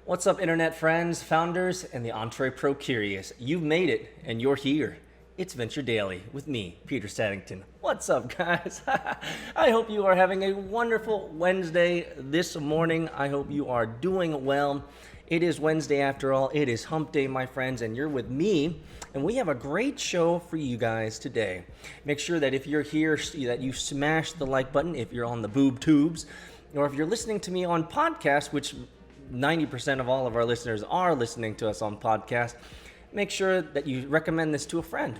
What's up, internet friends, founders, and the Entree Pro Curious? You've made it, and you're here. It's Venture Daily with me, Peter Saddington. What's up, guys? I hope you are having a wonderful Wednesday this morning. I hope you are doing well. It is Wednesday after all. It is hump day, my friends, and you're with me. And we have a great show for you guys today. Make sure that if you're here, that you smash the like button if you're on the boob tubes, or if you're listening to me on podcast, which 90% of all of our listeners are listening to us on podcast, make sure that you recommend this to a friend.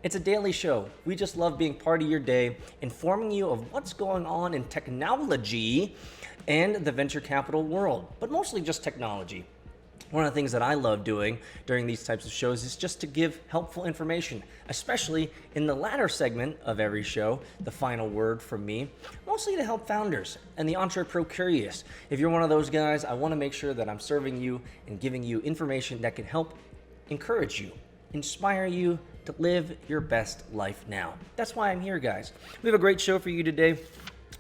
It's a daily show. We just love being part of your day, informing you of what's going on in technology and the venture capital world, but mostly just technology. One of the things that I love doing during these types of shows is just to give helpful information, especially in the latter segment of every show, the final word from me, mostly to help founders and the Entree Pro Curious. If you're one of those guys, I want to make sure that I'm serving you and giving you information that can help encourage you, inspire you to live your best life now. That's why I'm here, guys. We have a great show for you today.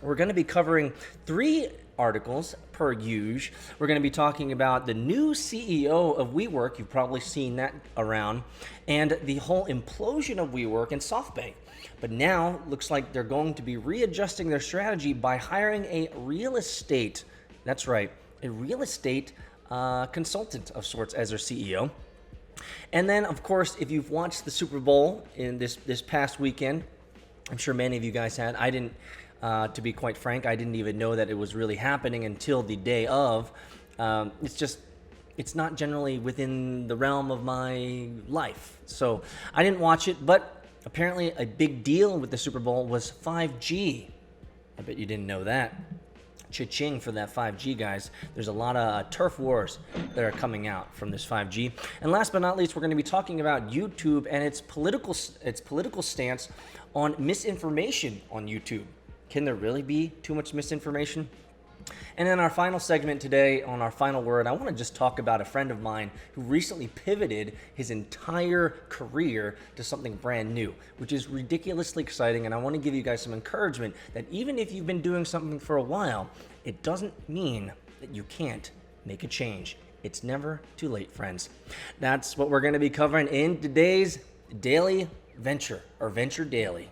We're going to be covering 3 articles per usual. We're going to be talking about the new CEO of WeWork. You've probably seen that around, and the whole implosion of WeWork and SoftBank. But now looks like they're going to be readjusting their strategy by hiring a real estate, that's right, a real estate consultant of sorts as their CEO. And then, of course, if you've watched the Super Bowl in this past weekend, I'm sure many of you guys had. I didn't. To be quite frank, I didn't even know that it was really happening until the day of. It's not generally within the realm of my life. So I didn't watch it, but apparently a big deal with the Super Bowl was 5G. I bet you didn't know that. Cha-ching for that 5G, guys. There's a lot of turf wars that are coming out from this 5G. And last but not least, we're going to be talking about YouTube and its political stance on misinformation on YouTube. Can there really be too much misinformation? And in our final segment today, on our final word, I want to just talk about a friend of mine who recently pivoted his entire career to something brand new, which is ridiculously exciting. And I want to give you guys some encouragement that even if you've been doing something for a while, it doesn't mean that you can't make a change. It's never too late, friends. That's what we're going to be covering in today's Daily Venture, or Venture Daily.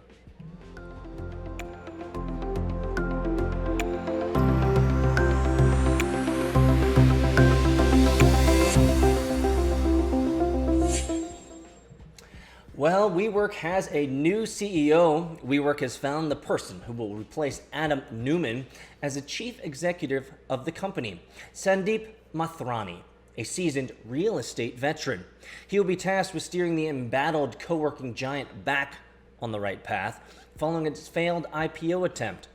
Well, WeWork has a new CEO. WeWork has found the person who will replace Adam Neumann as the chief executive of the company, Sandeep Mathrani, a seasoned real estate veteran. He will be tasked with steering the embattled co-working giant back on the right path following its failed IPO attempt.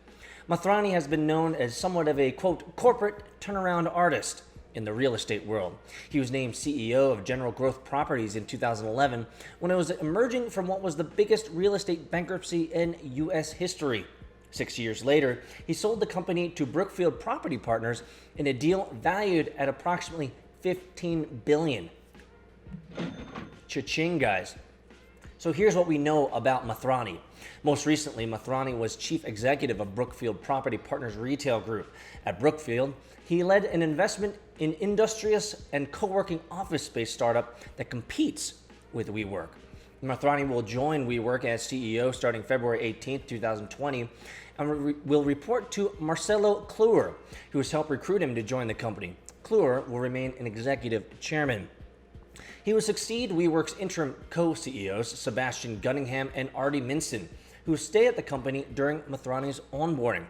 Mathrani has been known as somewhat of a, quote, corporate turnaround artist in the real estate world. He was named CEO of General Growth Properties in 2011 when it was emerging from what was the biggest real estate bankruptcy in U.S. history. 6 years later, he sold the company to Brookfield Property Partners in a deal valued at approximately $15 billion. Cha-ching, guys. So here's what we know about Mathrani. Most recently, Mathrani was chief executive of Brookfield Property Partners Retail Group. At Brookfield, he led an investment in industrious and co-working office space startup that competes with WeWork. Mathrani will join WeWork as CEO starting February 18, 2020, and will report to Marcelo Kluwer, who has helped recruit him to join the company. Kluwer will remain an executive chairman. He will succeed WeWork's interim co-CEOs, Sebastian Gunningham and Artie Minson, who stay at the company during Mathrani's onboarding.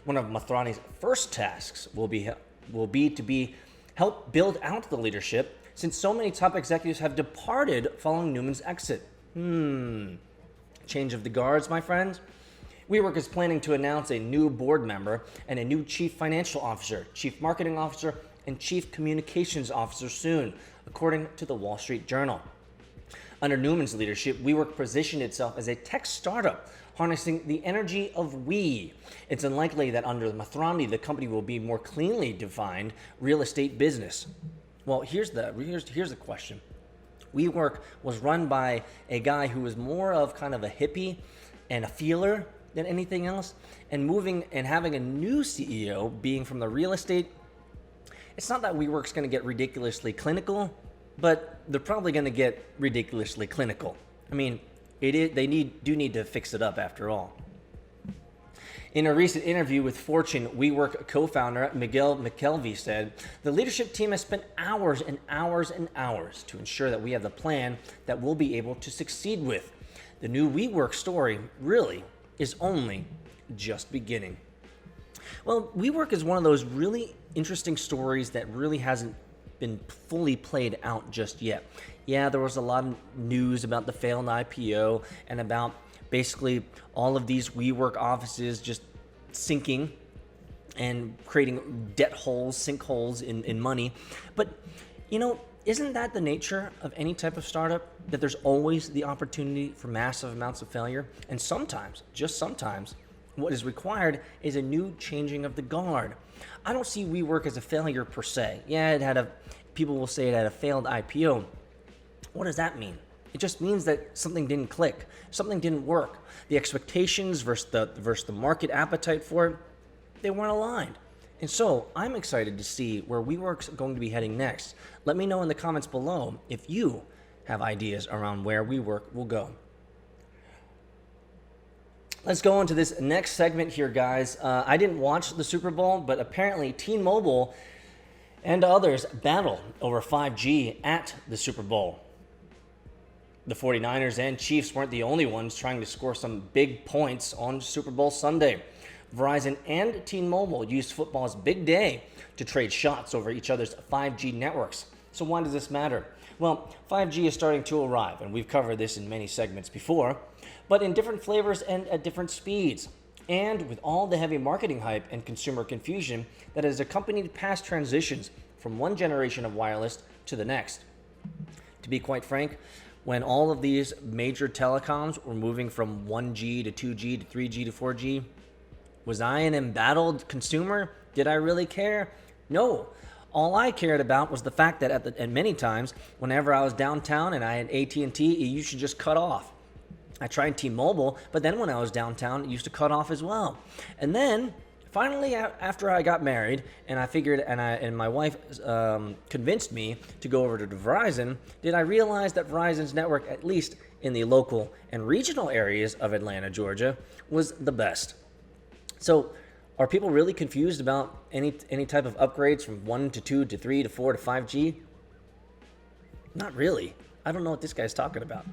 One of Mathrani's first tasks will be to help build out the leadership, since so many top executives have departed following Newman's exit. Change of the guards, my friends. WeWork is planning to announce a new board member and a new chief financial officer, chief marketing officer, and chief communications officer soon, according to the Wall Street Journal. Under Newman's leadership, WeWork positioned itself as a tech startup, harnessing the energy of we. It's unlikely that under Mathrani, the company will be more cleanly defined real estate business. Well, here's the question. WeWork was run by a guy who was more of kind of a hippie and a feeler than anything else, and having a new CEO being from the real estate It's not that WeWork's going to get ridiculously clinical, but they're probably going to get ridiculously clinical. I mean, they do need to fix it up after all. In a recent interview with Fortune, WeWork co-founder Miguel McKelvey said, "The leadership team has spent hours and hours and hours to ensure that we have the plan that we'll be able to succeed with. The new WeWork story really is only just beginning." Well, WeWork is one of those really interesting stories that really hasn't been fully played out just yet. Yeah, there was a lot of news about the failed IPO and about basically all of these WeWork offices just sinking and creating debt holes, sinkholes in money. But, isn't that the nature of any type of startup? That there's always the opportunity for massive amounts of failure? And sometimes, just sometimes, what is required is a new changing of the guard. I don't see WeWork as a failure per se. Yeah, people will say it had a failed IPO. What does that mean? It just means that something didn't click, something didn't work. The expectations versus the market appetite for it, they weren't aligned. And so I'm excited to see where WeWork's going to be heading next. Let me know in the comments below if you have ideas around where WeWork will go. Let's go into this next segment here, guys. I didn't watch the Super Bowl, but apparently T-Mobile and others battled over 5G at the Super Bowl. The 49ers and Chiefs weren't the only ones trying to score some big points on Super Bowl Sunday. Verizon and T-Mobile used football's big day to trade shots over each other's 5G networks. So why does this matter? Well, 5G is starting to arrive, and we've covered this in many segments before, but in different flavors and at different speeds. And with all the heavy marketing hype and consumer confusion that has accompanied past transitions from one generation of wireless to the next. To be quite frank, when all of these major telecoms were moving from 1G to 2G to 3G to 4G, was I an embattled consumer? Did I really care? No. All I cared about was the fact that at many times, whenever I was downtown and I had AT&T, it used to just cut off. I tried T-Mobile, but then when I was downtown, it used to cut off as well. And then, finally, after I got married, and I figured, and my wife convinced me to go over to Verizon, did I realize that Verizon's network, at least in the local and regional areas of Atlanta, Georgia, was the best. So, are people really confused about any type of upgrades from 1 to 2 to 3 to 4 to 5G? Not really. I don't know what this guy's talking about.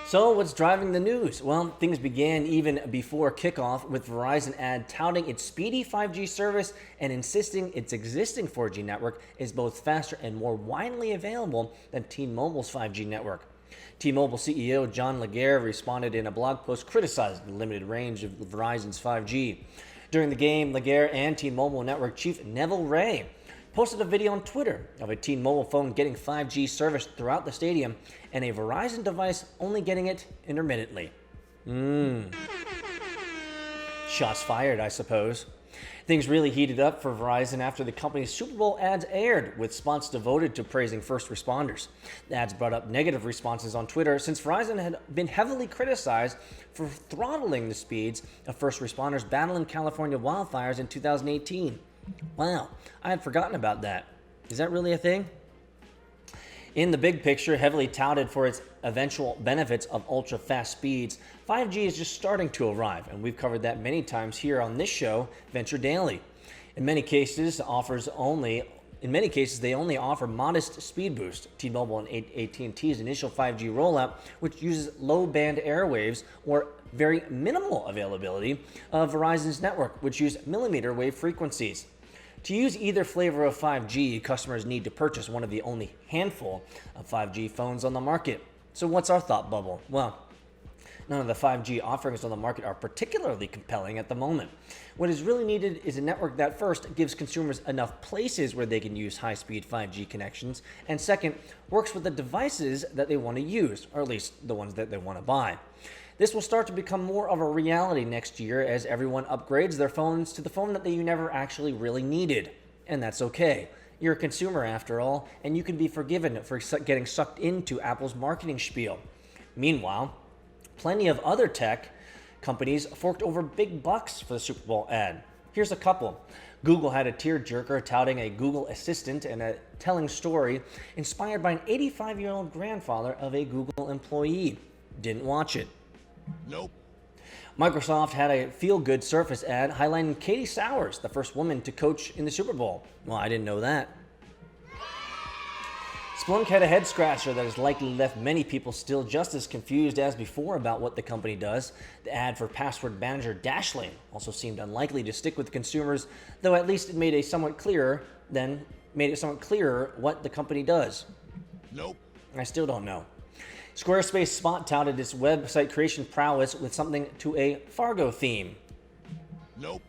So what's driving the news? Well, things began even before kickoff with Verizon ad touting its speedy 5G service and insisting its existing 4G network is both faster and more widely available than T-Mobile's 5G network. T-Mobile CEO John Legere responded in a blog post criticizing the limited range of Verizon's 5G. During the game, Legere and T-Mobile network chief Neville Ray posted a video on Twitter of a T-Mobile phone getting 5G service throughout the stadium and a Verizon device only getting it intermittently. Shots fired, I suppose. Things really heated up for Verizon after the company's Super Bowl ads aired, with spots devoted to praising first responders. The ads brought up negative responses on Twitter since Verizon had been heavily criticized for throttling the speeds of first responders battling California wildfires in 2018. Wow, I had forgotten about that. Is that really a thing? In the big picture, heavily touted for its eventual benefits of ultra-fast speeds, 5G is just starting to arrive, and we've covered that many times here on this show, Venture Daily. In many cases, they only offer modest speed boost. T-Mobile and AT&T's initial 5G rollout, which uses low-band airwaves or very minimal availability of Verizon's network, which use millimeter wave frequencies. To use either flavor of 5G, customers need to purchase one of the only handful of 5G phones on the market. So what's our thought bubble? Well, none of the 5G offerings on the market are particularly compelling at the moment. What is really needed is a network that first gives consumers enough places where they can use high-speed 5G connections, and second, works with the devices that they want to use, or at least the ones that they want to buy. This will start to become more of a reality next year as everyone upgrades their phones to the phone that you never actually really needed. And that's okay. You're a consumer after all, and you can be forgiven for getting sucked into Apple's marketing spiel. Meanwhile, plenty of other tech companies forked over big bucks for the Super Bowl ad. Here's a couple. Google had a tearjerker touting a Google Assistant and a telling story inspired by an 85-year-old grandfather of a Google employee. Didn't watch it. Nope. Microsoft had a feel-good Surface ad highlighting Katie Sowers, the first woman to coach in the Super Bowl. Well, I didn't know that. Splunk had a head-scratcher that has likely left many people still just as confused as before about what the company does. The ad for password manager Dashlane also seemed unlikely to stick with consumers, though at least it made it somewhat clearer what the company does. Nope. I still don't know. Squarespace Spot touted its website creation prowess with something to a Fargo theme. Nope.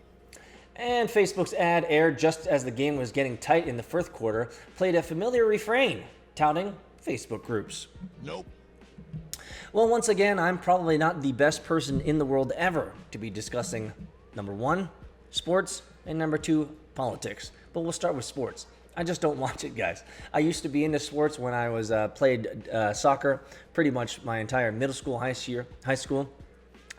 And Facebook's ad aired just as the game was getting tight in the fourth quarter, played a familiar refrain, touting Facebook groups. Nope. Well, once again, I'm probably not the best person in the world ever to be discussing, number one, sports, and number two, politics. But we'll start with sports. I just don't watch it, guys. I used to be into sports when I was played soccer pretty much my entire middle school, high school,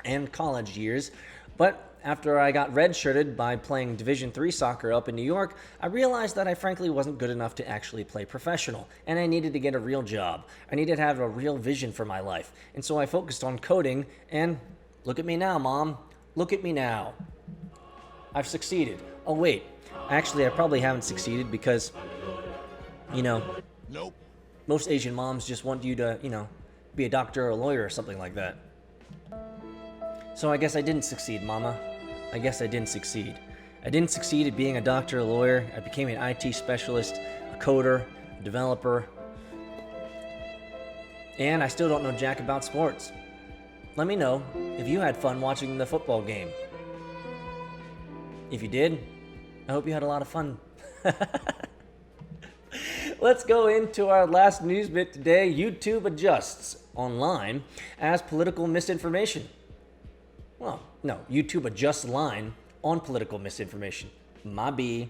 and college years. But after I got redshirted by playing Division III soccer up in New York, I realized that I frankly wasn't good enough to actually play professional, and I needed to get a real job. I needed to have a real vision for my life, and so I focused on coding, and look at me now, Mom. Look at me now. I've succeeded. Oh, wait. Actually, I probably haven't succeeded because, Nope. most Asian moms just want you to, be a doctor or a lawyer or something like that. So I guess I didn't succeed, Mama. I guess I didn't succeed. I didn't succeed at being a doctor or a lawyer. I became an IT specialist, a coder, a developer. And I still don't know jack about sports. Let me know if you had fun watching the football game. If you did, I hope you had a lot of fun. Let's go into our last news bit today. YouTube adjusts online as political misinformation. Well, no, YouTube adjusts line on political misinformation. My B.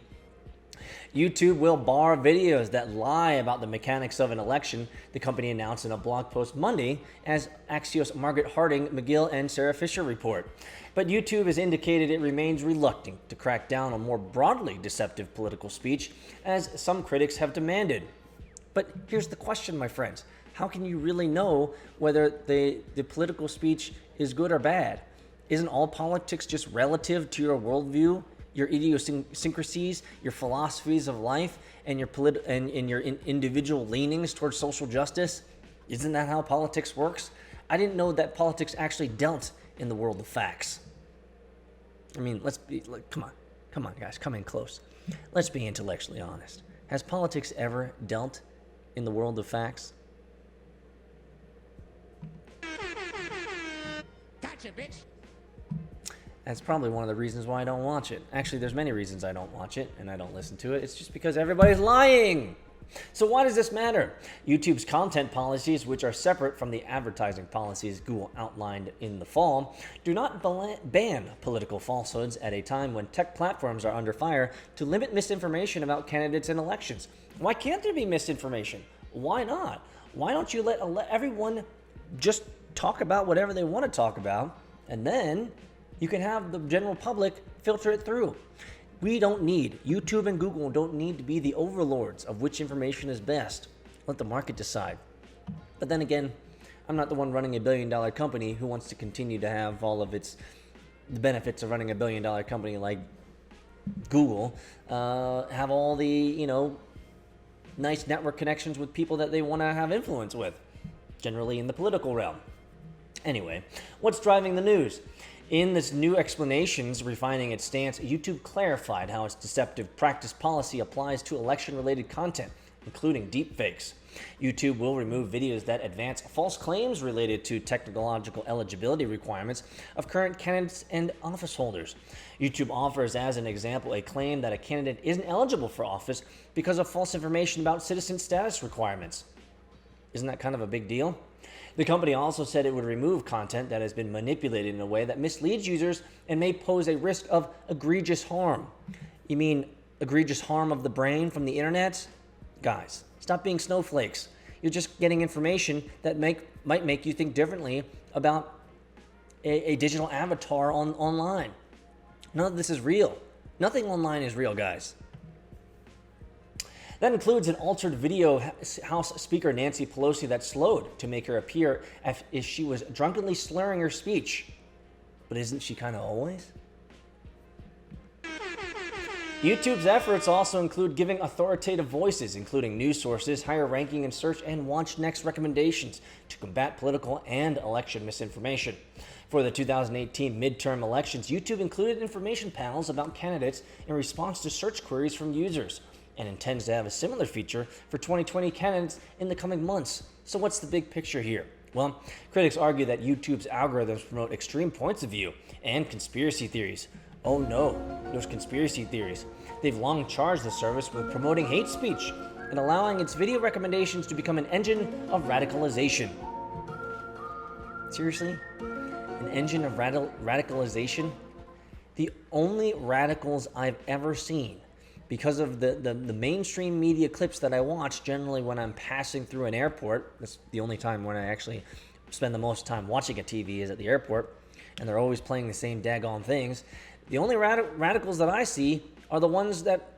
YouTube will bar videos that lie about the mechanics of an election, the company announced in a blog post Monday, as Axios' Margaret Harding, McGill, and Sarah Fisher report. But YouTube has indicated it remains reluctant to crack down on more broadly deceptive political speech, as some critics have demanded. But here's the question, my friends. How can you really know whether the political speech is good or bad? Isn't all politics just relative to your worldview, your idiosyncrasies, your philosophies of life, and your individual leanings towards social justice? Isn't that how politics works? I didn't know that politics actually dealt in the world of facts. I mean, come on, guys, come in close. Let's be intellectually honest. Has politics ever dealt in the world of facts? Gotcha, bitch. That's probably one of the reasons why I don't watch it. Actually, there's many reasons I don't watch it and I don't listen to it. It's just because everybody's lying. So why does this matter? YouTube's content policies, which are separate from the advertising policies Google outlined in the fall, do not ban political falsehoods at a time when tech platforms are under fire to limit misinformation about candidates in elections. Why can't there be misinformation? Why not? Why don't you let everyone just talk about whatever they want to talk about, and then you can have the general public filter it through? YouTube and Google don't need to be the overlords of which information is best. Let the market decide. But then again, I'm not the one running a billion-dollar company who wants to continue to have all of the benefits of running a billion-dollar company like Google, have all the, nice network connections with people that they want to have influence with, generally in the political realm. Anyway, what's driving the news? In this new explanations refining its stance, YouTube clarified how its deceptive practice policy applies to election-related content, including deepfakes. YouTube will remove videos that advance false claims related to technological eligibility requirements of current candidates and office holders. YouTube offers as an example a claim that a candidate isn't eligible for office because of false information about citizen status requirements. Isn't that kind of a big deal? The company also said it would remove content that has been manipulated in a way that misleads users and may pose a risk of egregious harm. You mean egregious harm of the brain from the internet? Guys, stop being snowflakes. You're just getting information that might make you think differently about a digital avatar online. None of this is real. Nothing online is real, guys. That includes an altered video House Speaker Nancy Pelosi that slowed to make her appear as if she was drunkenly slurring her speech. But isn't she kind of always? YouTube's efforts also include giving authoritative voices, including news sources, higher ranking in search, and watch next recommendations to combat political and election misinformation. For the 2018 midterm elections, YouTube included information panels about candidates in response to search queries from users, and intends to have a similar feature for 2020 candidates in the coming months. So what's the big picture here? Well, critics argue that YouTube's algorithms promote extreme points of view and conspiracy theories. Oh no, there's conspiracy theories. They've long charged the service with promoting hate speech and allowing its video recommendations to become an engine of radicalization. Seriously? An engine of radicalization? The only radicals I've ever seen, because of the mainstream media clips that I watch generally when I'm passing through an airport. That's the only time when I actually spend the most time watching a TV is at the airport, and they're always playing the same daggone things. The only radicals that I see are the ones that...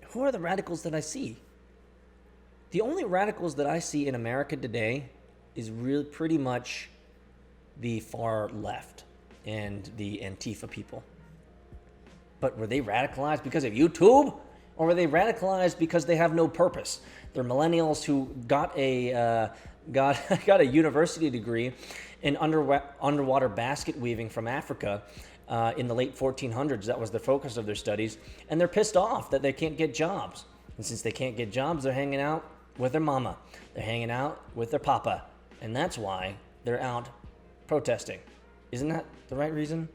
Who are the radicals that I see? The only radicals that I see in America today is really pretty much the far left and the Antifa people. But were they radicalized because of YouTube? Or were they radicalized because they have no purpose? They're millennials who got a university degree in underwater basket weaving from Africa in the late 1400s. That was the focus of their studies. And they're pissed off that they can't get jobs. And since they can't get jobs, they're hanging out with their mama. They're hanging out with their papa. And that's why they're out protesting. Isn't that the right reason?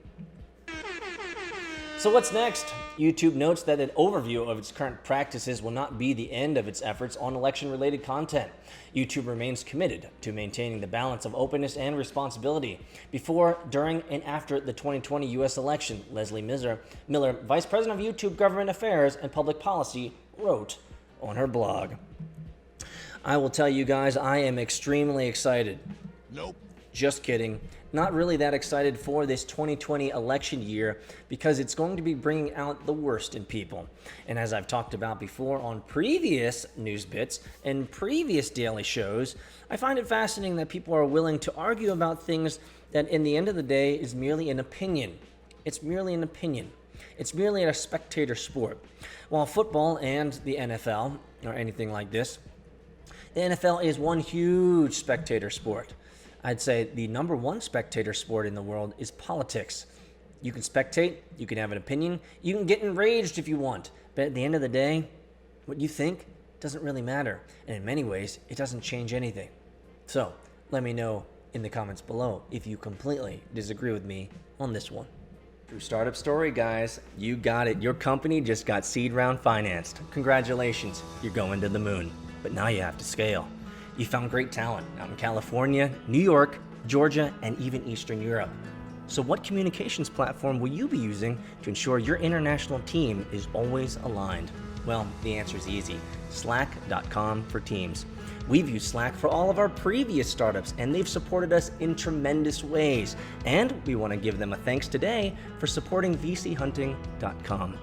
So what's next? YouTube notes that an overview of its current practices will not be the end of its efforts on election-related content. YouTube remains committed to maintaining the balance of openness and responsibility. Before, during, and after the 2020 U.S. election, Leslie Miller, Vice President of YouTube Government Affairs and Public Policy, wrote on her blog, "I will tell you guys, I am extremely excited." Nope. Just kidding. Not really that excited for this 2020 election year because it's going to be bringing out the worst in people. And as I've talked about before on previous news bits and previous daily shows, I find it fascinating that people are willing to argue about things that in the end of the day is merely an opinion. It's merely an opinion. It's merely a spectator sport. While football and the NFL or anything like this, the NFL is one huge spectator sport. I'd say the number one spectator sport in the world is politics. You can spectate, you can have an opinion, you can get enraged if you want, but at the end of the day, what you think doesn't really matter, and in many ways, it doesn't change anything. So, let me know in the comments below if you completely disagree with me on this one. True startup story, guys. You got it. Your company just got seed round financed. Congratulations, you're going to the moon. But now you have to scale. You found great talent out in California, New York, Georgia, and even Eastern Europe. So what communications platform will you be using to ensure your international team is always aligned? Well, the answer is easy. Slack.com for Teams. We've used Slack for all of our previous startups, and they've supported us in tremendous ways. And we want to give them a thanks today for supporting vchunting.com.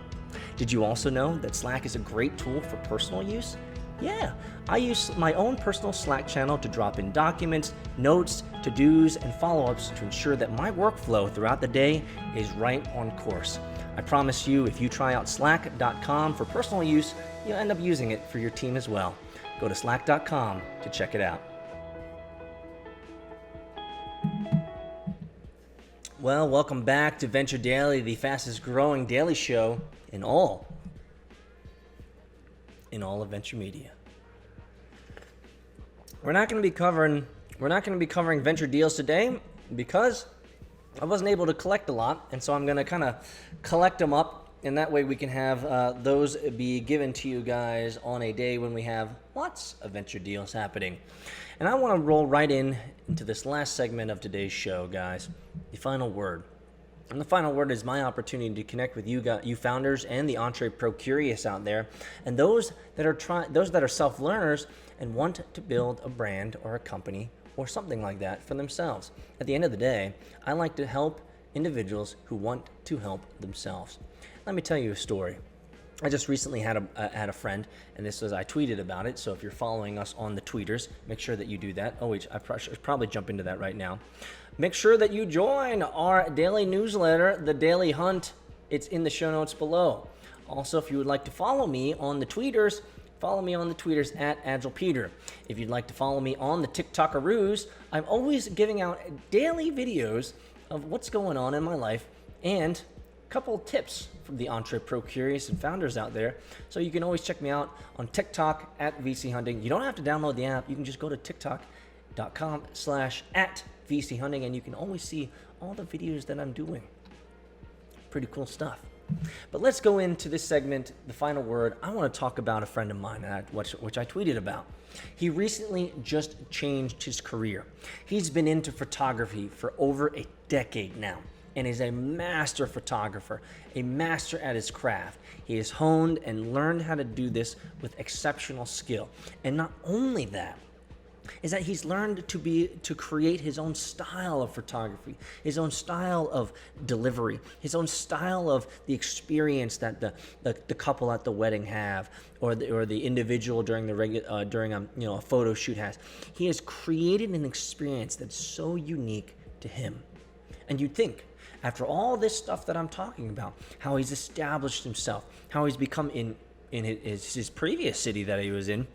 Did you also know that Slack is a great tool for personal use? Yeah, I use my own personal Slack channel to drop in documents, notes, to-dos, and follow-ups to ensure that my workflow throughout the day is right on course. I promise you, if you try out slack.com for personal use, you'll end up using it for your team as well. Go to slack.com to check it out. Well, welcome back to Venture Daily, the fastest growing daily show in all of venture media. We're not going to be covering venture deals today because I wasn't able to collect a lot, and so I'm going to kind of collect them up, and that way we can have those be given to you guys on a day when we have lots of venture deals happening. And I want to roll right into this last segment of today's show, guys, the final word. And the final word is my opportunity to connect with you founders and the entrepreneur curious out there, and those that are self-learners and want to build a brand or a company or something like that for themselves. At the end of the day, I like to help individuals who want to help themselves. Let me tell you a story. I just recently had a friend, and I tweeted about it. So if you're following us on the tweeters, make sure that you do that. Oh wait, I should probably jump into that right now. Make sure that you join our daily newsletter, The Daily Hunt. It's in the show notes below. Also, if you would like to follow me on the tweeters, follow me on the tweeters at AgilePeter. If you'd like to follow me on the TikTokaroos, I'm always giving out daily videos of what's going on in my life and a couple of tips from the Entre Pro Curious and founders out there. So you can always check me out on TikTok at VC Hunting. You don't have to download the app. You can just go to tiktok.com/@VCHunting, and you can always see all the videos that I'm doing. Pretty cool stuff. But let's go into this segment, the final word. I want to talk about a friend of mine, which I tweeted about. He recently just changed his career. He's been into photography for over a decade now and is a master photographer, a master at his craft. He has honed and learned how to do this with exceptional skill. And not only that, is that he's learned to create his own style of photography, his own style of delivery, his own style of the experience that the couple at the wedding have, or the individual during a photo shoot has. He has created an experience that's so unique to him. And you'd think, after all this stuff that I'm talking about, how he's established himself, how he's become in his previous city that he was in.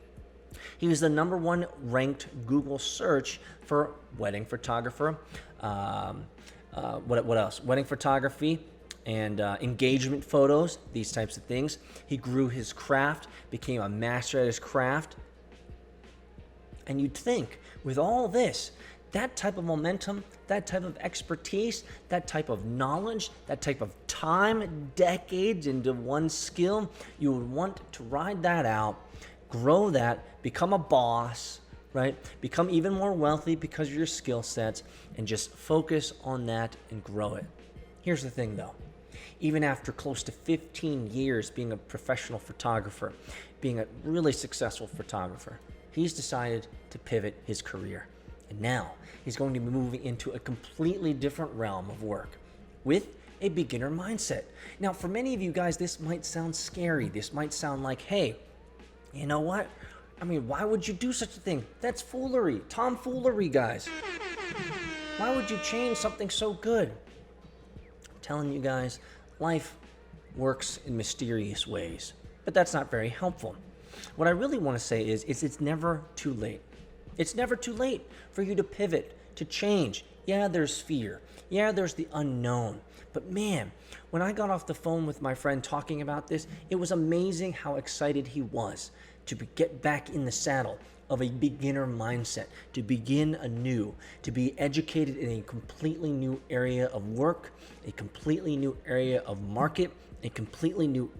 He was the #1 ranked Google search for wedding photographer. What else? Wedding photography and engagement photos, these types of things. He grew his craft, became a master at his craft. And you'd think, with all this, that type of momentum, that type of expertise, that type of knowledge, that type of time, decades into one skill, you would want to ride that out, grow that, become a boss, right? Become even more wealthy because of your skill sets, and just focus on that and grow it. Here's the thing though. Even after close to 15 years being a professional photographer, being a really successful photographer, he's decided to pivot his career. And now he's going to be moving into a completely different realm of work with a beginner mindset. Now, for many of you guys, this might sound scary. This might sound like, hey, you know what? I mean, why would you do such a thing? That's foolery, tomfoolery, guys. Why would you change something so good? I'm telling you guys, life works in mysterious ways, but that's not very helpful. What I really want to say is it's never too late. It's never too late for you to pivot, to change. Yeah, there's fear. Yeah, there's the unknown. But man, when I got off the phone with my friend talking about this, it was amazing how excited he was to get back in the saddle of a beginner mindset, to begin anew, to be educated in a completely new area of work, a completely new area of market, a completely new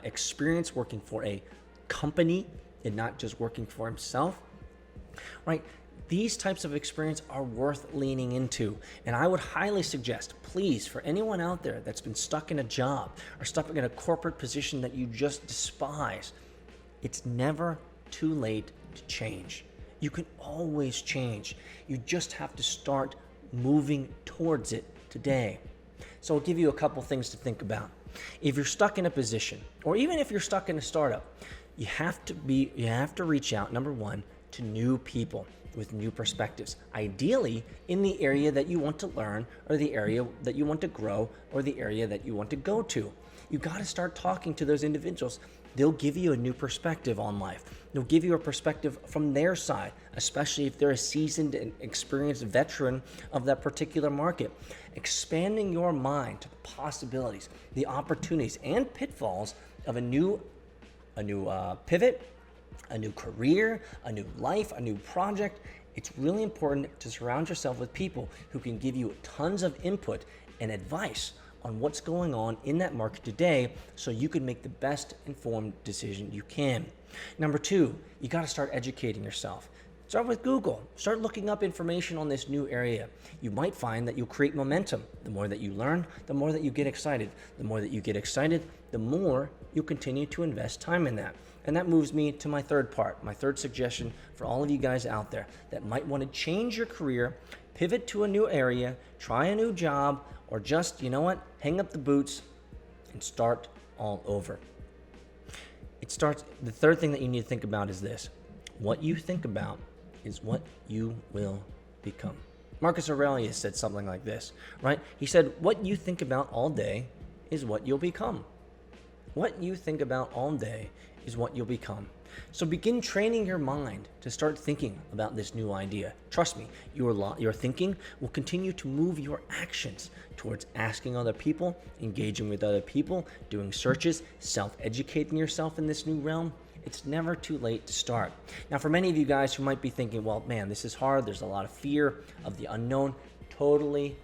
experience working for a company and not just working for himself. Right? These types of experience are worth leaning into. And I would highly suggest, please, for anyone out there that's been stuck in a job or stuck in a corporate position that you just despise, it's never too late to change. You can always change. You just have to start moving towards it today. So I'll give you a couple things to think about. If you're stuck in a position, or even if you're stuck in a startup, you have to reach out, #1, to new people with new perspectives, ideally in the area that you want to learn, or the area that you want to grow, or the area that you want to go to. You got to start talking to those individuals. They'll give you a new perspective on life. They'll give you a perspective from their side, especially if they're a seasoned and experienced veteran of that particular market. Expanding your mind to the possibilities, the opportunities, and pitfalls of a new pivot, a new career, a new life, a new project. It's really important to surround yourself with people who can give you tons of input and advice on what's going on in that market today, so you can make the best informed decision you can. #2, you got to start educating yourself. Start with Google. Start looking up information on this new area. You might find that you'll create momentum. The more that you learn, the more that you get excited. The more that you get excited, the more you continue to invest time in that. And that moves me to my third part, my third suggestion for all of you guys out there that might want to change your career, pivot to a new area, try a new job, or just, you know what, hang up the boots and start all over. The third thing that you need to think about is this. What you think about is what you will become. Marcus Aurelius said something like this, right? He said, what you think about all day is what you'll become. What you think about all day is what you'll become. So begin training your mind to start thinking about this new idea. Trust me, your thinking will continue to move your actions towards asking other people, engaging with other people, doing searches, self-educating yourself in this new realm. It's never too late to start. Now, for many of you guys who might be thinking, well, man, this is hard. There's a lot of fear of the unknown. Totally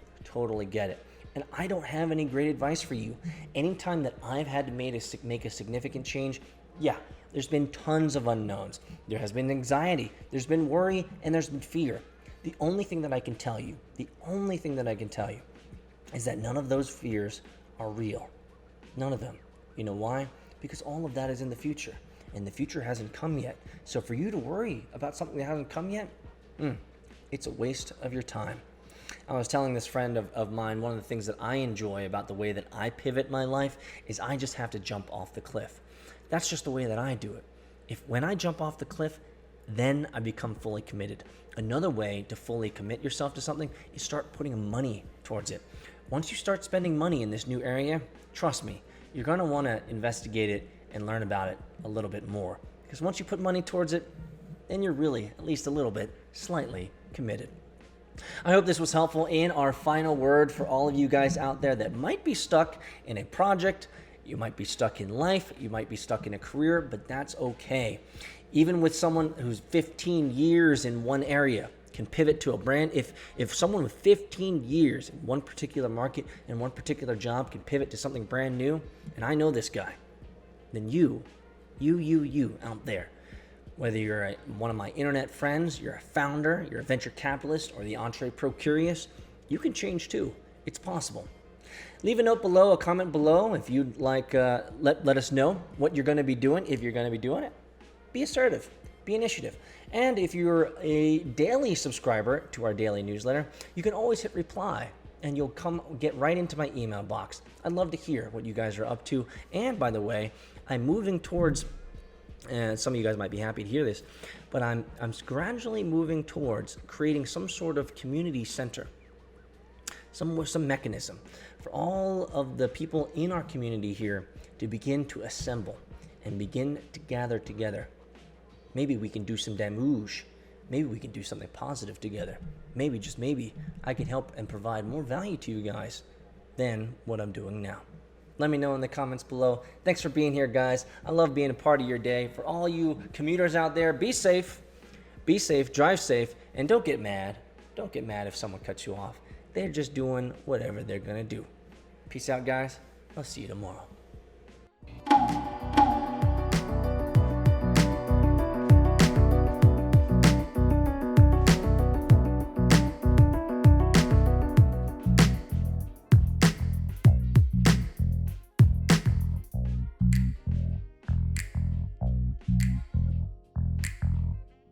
get it. And I don't have any great advice for you. Anytime that I've had to make a significant change, yeah, there's been tons of unknowns. There has been anxiety, there's been worry, and there's been fear. The only thing that I can tell you is that none of those fears are real. None of them. You know why? Because all of that is in the future, and the future hasn't come yet. So for you to worry about something that hasn't come yet, it's a waste of your time. I was telling this friend of mine, one of the things that I enjoy about the way that I pivot my life is I just have to jump off the cliff. That's just the way that I do it. When I jump off the cliff, then I become fully committed. Another way to fully commit yourself to something is start putting money towards it. Once you start spending money in this new area, trust me, you're going to want to investigate it and learn about it a little bit more. Because once you put money towards it, then you're really, at least a little bit, slightly committed. I hope this was helpful. And our final word for all of you guys out there that might be stuck in a project, you might be stuck in life, you might be stuck in a career, but that's okay. Even with someone who's 15 years in one area can pivot to a brand, if someone with 15 years in one particular market and one particular job can pivot to something brand new, and I know this guy, then you out there, whether you're one of my internet friends, you're a founder, you're a venture capitalist, or the Entree Pro Curious, you can change too. It's possible. Leave a note below, a comment below if you'd like, let us know what you're going to be doing, if you're going to be doing it. Be assertive, be initiative. And if you're a daily subscriber to our daily newsletter, you can always hit reply and you'll get right into my email box. I'd love to hear what you guys are up to. And by the way, I'm moving towards, and some of you guys might be happy to hear this, but I'm gradually moving towards creating some sort of community center, some mechanism for all of the people in our community here to begin to assemble and begin to gather together. Maybe we can do some damage. Maybe we can do something positive together. Maybe, just maybe, I can help and provide more value to you guys than what I'm doing now. Let me know in the comments below. Thanks for being here, guys. I love being a part of your day. For all you commuters out there, be safe, drive safe, and don't get mad. Don't get mad if someone cuts you off. They're just doing whatever they're gonna do. Peace out, guys. I'll see you tomorrow.